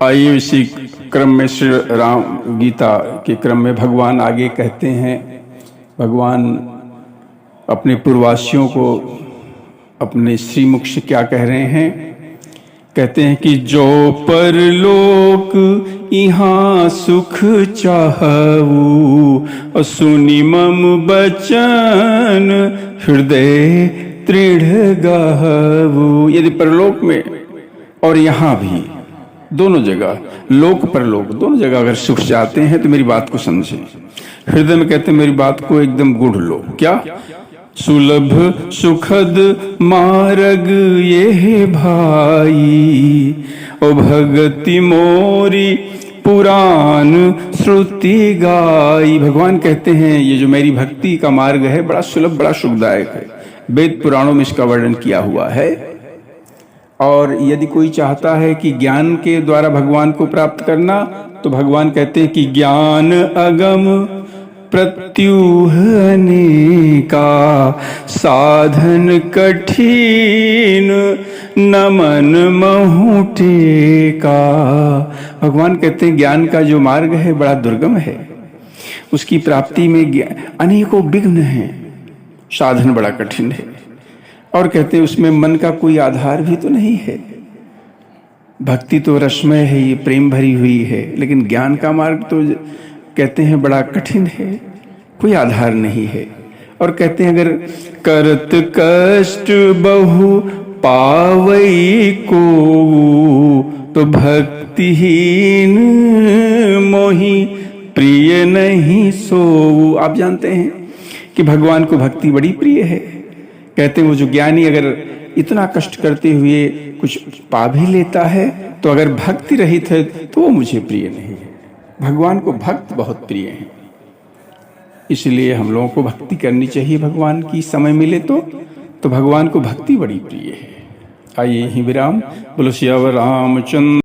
आइए इसी क्रम में श्री राम गीता के क्रम में भगवान आगे कहते हैं, भगवान अपने पूर्ववासियों को अपने श्रीमुख से क्या कह रहे हैं। कहते हैं कि जो परलोक यहाँ सुख चाहऊ, सुनि मम बचन हृदय दृढ़ गहऊ। यदि परलोक में और यहाँ भी दोनों जगह, लोक परलोक दोनों जगह अगर सुख चाहते हैं तो मेरी बात को समझें। हृदय में कहते हैं मेरी बात को एकदम गूढ़ लो। क्या? सुलभ सुखद मार्ग ये भाई, ओ भगति मोरी पुराण श्रुति गाई। भगवान कहते हैं ये जो मेरी भक्ति का मार्ग है बड़ा सुलभ, बड़ा सुखदायक है। वेद पुराणों में इसका वर्णन किया हुआ है। और यदि कोई चाहता है कि ज्ञान के द्वारा भगवान को प्राप्त करना, तो भगवान कहते हैं कि ज्ञान अगम प्रत्यूह अनेका, साधन कठिन नमन महु टेका। भगवान कहते हैं ज्ञान का जो मार्ग है बड़ा दुर्गम है, उसकी प्राप्ति में अनेकों विघ्न हैं, साधन बड़ा कठिन है। और कहते हैं उसमें मन का कोई आधार भी तो नहीं है। भक्ति तो रसमय है, ये प्रेम भरी हुई है, लेकिन ज्ञान का मार्ग तो कहते हैं बड़ा कठिन है, कोई आधार नहीं है। और कहते हैं अगर करत कष्ट बहु पावई को, तो भक्तिहीन मोहि प्रिय नहीं सोऊ। आप जानते हैं कि भगवान को भक्ति बड़ी प्रिय है। कहते हैं वो जो ज्ञानी अगर इतना कष्ट करते हुए कुछ पा भी लेता है, तो अगर भक्ति रहित है तो वो मुझे प्रिय नहीं है। भगवान को भक्त बहुत प्रिय हैं, इसलिए हम लोगों को भक्ति करनी चाहिए। भगवान की समय मिले तो भगवान को भक्ति बड़ी प्रिय है। आइए यहीं विराम। बोलो सियावर रामचंद्र।